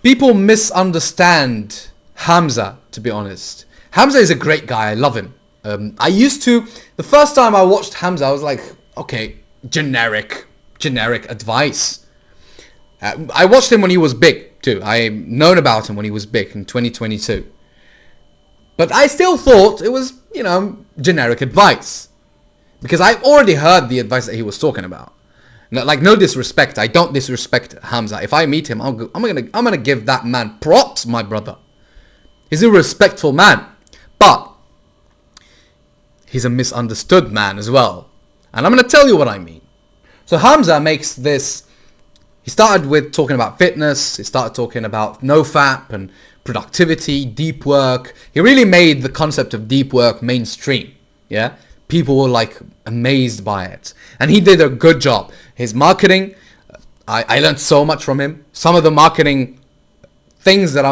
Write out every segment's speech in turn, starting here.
People misunderstand Hamza, to be honest. Hamza is a great guy. I love him. The first time I watched Hamza, I was like, okay, generic advice. I watched him when he was big too. I known about him when he was big in 2022. But I still thought it was, generic advice. Because I've already heard the advice that he was talking about. No disrespect. I don't disrespect Hamza. If I meet him, I'm gonna give that man props, my brother. He's a respectful man. But he's a misunderstood man as well. And I'm going to tell you what I mean. So Hamza makes this... He started with talking about fitness. He started talking about nofap and productivity, deep work. He really made the concept of deep work mainstream. Yeah? People were like amazed by it. And he did a good job. His marketing, I learned so much from him. Some of the marketing things that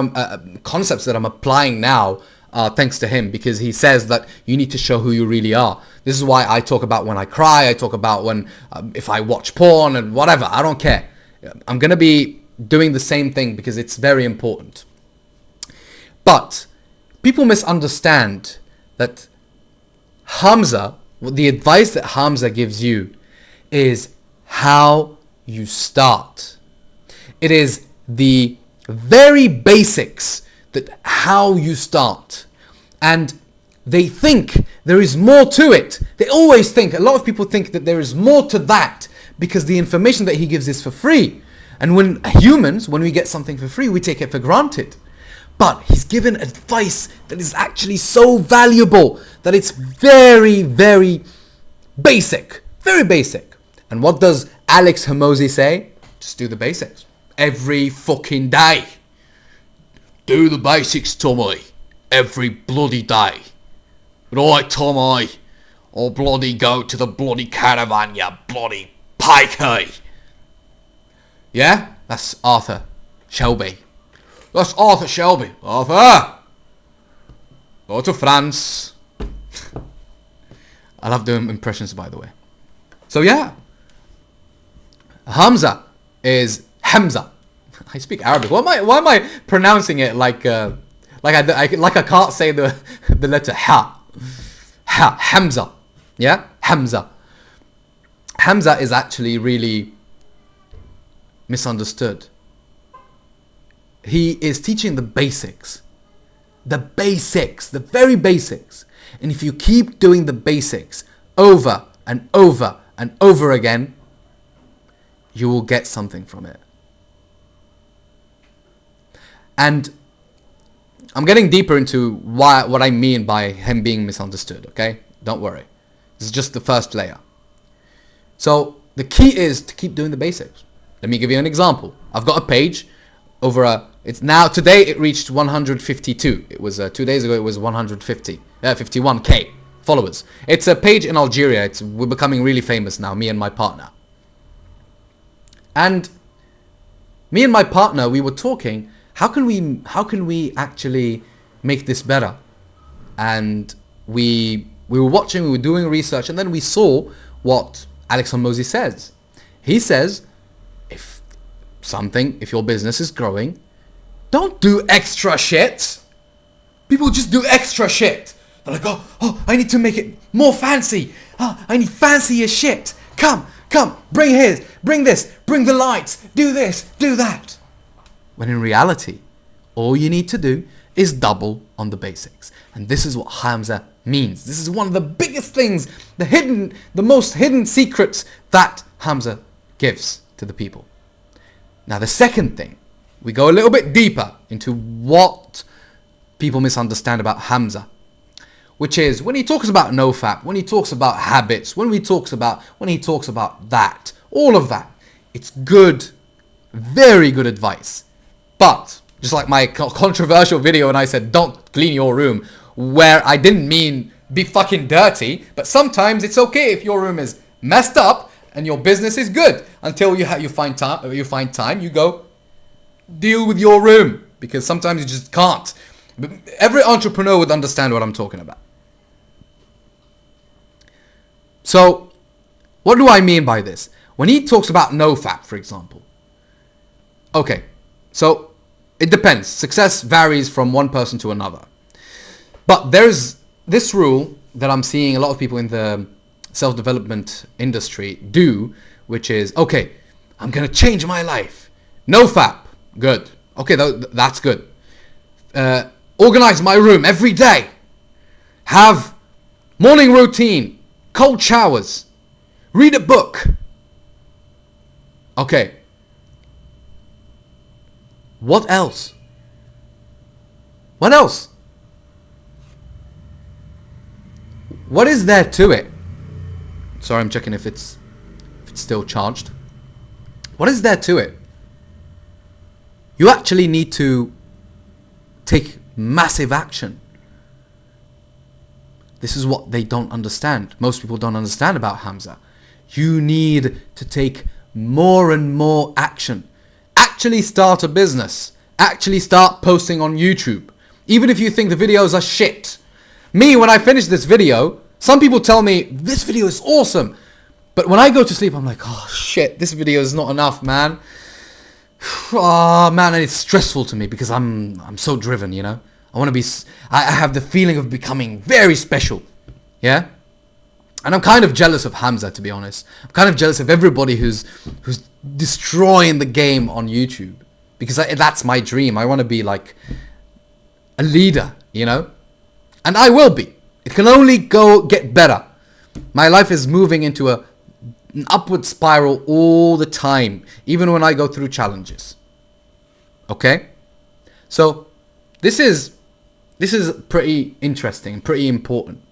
concepts that I'm applying now, thanks to him, because he says that you need to show who you really are. This is why I talk about when I cry. I talk about when, if I watch porn and whatever. I don't care. I'm going to be doing the same thing because it's very important. But people misunderstand that the advice that Hamza gives you is how you start. It is the very basics that how you start. And they think there is more to it. They always think, a lot of people think that there is more to that because the information that he gives is for free. And when we get something for free, we take it for granted. But he's given advice that is actually so valuable that it's very, very basic. Very basic. And what does Alex Hormozi say? Just do the basics. Every fucking day. Do the basics, Tommy. Every bloody day. Right, Tommy. I'll bloody go to the bloody caravan, you bloody pikey. Yeah? That's Arthur Shelby. That's Arthur Shelby. Arthur! Go to France. I love doing impressions, by the way. So yeah. Hamza is Hamza. I speak Arabic. Why am I pronouncing it like I can't say the letter ha. Ha. Hamza. Yeah? Hamza. Hamza is actually really misunderstood. He is teaching the basics. The basics. The very basics. And if you keep doing the basics over and over and over again, you will get something from it. And I'm getting deeper into what I mean by him being misunderstood, okay? Don't worry. This is just the first layer. So the key is to keep doing the basics. Let me give you an example. I've got a page today it reached 152. It was 2 days ago, it was 51k followers. It's a page in Algeria. We're becoming really famous now, me and my partner. And me and my partner, we were talking, how can we actually make this better? And we were watching, we were doing research, and then we saw what Alex Hormozi says. He says, if your business is growing, don't do extra shit. People just do extra shit. They're like, oh, I need to make it more fancy. I need fancier shit. Come, bring this, bring the lights, do this, do that. When in reality, all you need to do is double on the basics. And this is what Hamza means. This is one of the biggest things, the most hidden secrets that Hamza gives to the people. Now the second thing, we go a little bit deeper into what people misunderstand about Hamza, which is when he talks about nofap, when he talks about habits, when he talks about that, all of that, it's good, very good advice. But just like my controversial video when I said don't clean your room, where I didn't mean be fucking dirty, but sometimes it's okay if your room is messed up and your business is good until you find time. You go deal with your room because sometimes you just can't. But every entrepreneur would understand what I'm talking about. So, what do I mean by this? When he talks about nofap, for example. Okay, so It depends. Success varies from one person to another. But there's this rule that I'm seeing a lot of people in the self-development industry do, which is, okay, I'm going to change my life. No fap. Good. Okay, that's good. Organize my room every day. Have morning routine. Cold showers. Read a book. Okay. What else? What else? What is there to it? Sorry, I'm checking if it's still charged. What is there to it? You actually need to take massive action. This is what they don't understand. Most people don't understand about Hamza. You need to take more and more action. Actually start a business. Actually start posting on YouTube. Even if you think the videos are shit. Me, when I finish this video, some people tell me, this video is awesome. But when I go to sleep, I'm like, oh shit, this video is not enough, man. Oh man, and it's stressful to me because I'm so driven, you know. I want to be, I have the feeling of becoming very special. Yeah? And I'm kind of jealous of Hamza, to be honest. I'm kind of jealous of everybody who's destroying the game on YouTube. Because that's my dream. I want to be like a leader, you know. And I will be. It can only get better. My life is moving into an upward spiral all the time. Even when I go through challenges. Okay? So, this is pretty interesting, pretty important.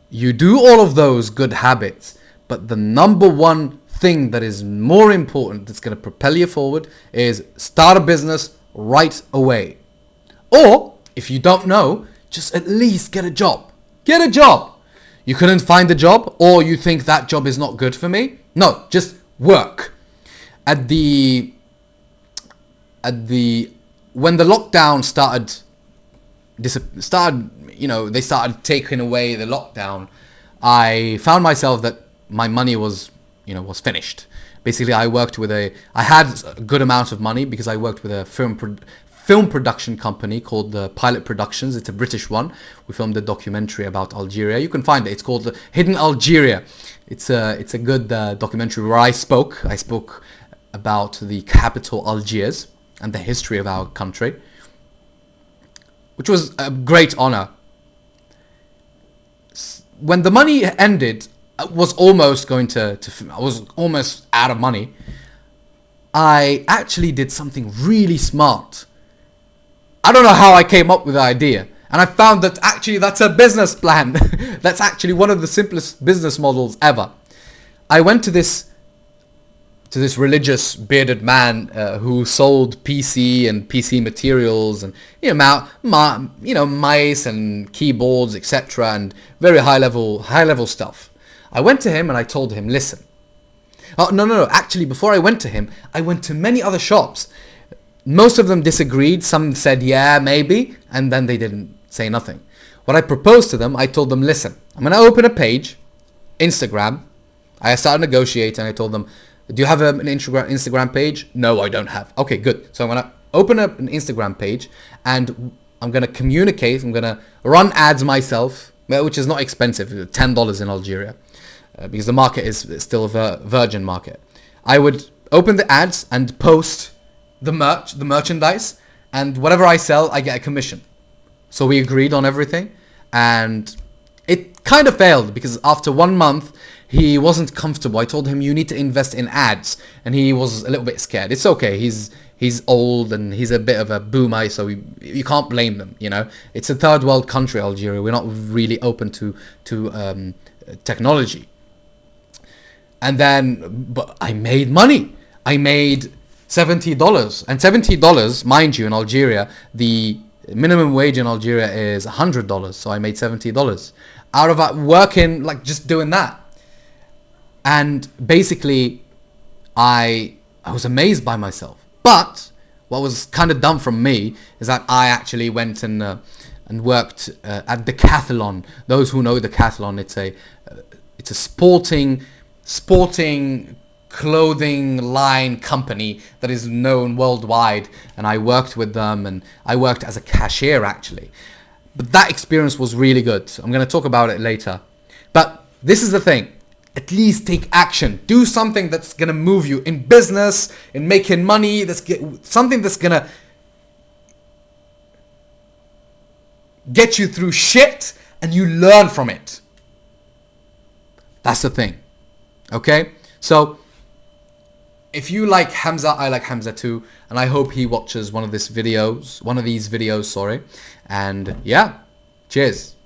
You do all of those good habits, but the number one thing that is more important that's going to propel you forward is start a business right away. Or, if you don't know, just at least get a job. Get a job. You couldn't find a job, or you think that job is not good for me? No, just work. When the lockdown started, they started taking away the lockdown, I found myself that my money was finished. Basically, I had a good amount of money because I worked with a film production company called the Pilot Productions. It's a British one. We filmed a documentary about Algeria. You can find it. It's called Hidden Algeria. It's a good documentary where I spoke about the capital Algiers and the history of our country, which was a great honor. When the money ended, I was almost out of money. I actually did something really smart. I don't know how I came up with the idea. And I found that actually that's a business plan. That's actually one of the simplest business models ever. I went to this religious bearded man who sold PC and PC materials and mice and keyboards, etc., and very high level stuff. I went to him and I told him, listen. Oh no! Actually, before I went to him, I went to many other shops. Most of them disagreed. Some said yeah, maybe, and then they didn't say nothing. What I proposed to them, I told them, listen, I'm gonna open a page, Instagram. I started negotiating. I told them, do you have an Instagram page? No, I don't have. Okay, good. So I'm going to open up an Instagram page and I'm going to communicate. I'm going to run ads myself, which is not expensive, $10 in Algeria, because the market is still a virgin market. I would open the ads and post the merchandise, and whatever I sell, I get a commission. So we agreed on everything, and it kind of failed because after 1 month, he wasn't comfortable. I told him you need to invest in ads, and he was a little bit scared. It's okay. He's old and he's a bit of a boomer, so you can't blame them. You know, it's a third world country, Algeria. We're not really open to technology. And then, but I made money. I made $70, and $70, mind you, in Algeria, the minimum wage in Algeria is $100. So I made $70 out of that, working, like just doing that. And basically, I was amazed by myself. But what was kind of dumb from me is that I actually went and worked at Decathlon. Those who know Decathlon, it's a sporting clothing line company that is known worldwide, and I worked with them, and I worked as a cashier actually. But that experience was really good. I'm going to talk about it later. But this is the thing. At least take action. Do something that's going to move you in business, in making money, something that's going to get you through shit and you learn from it. That's the thing. Okay? So, if you like Hamza, I like Hamza too, and I hope he watches one of these videos, sorry. And yeah, cheers.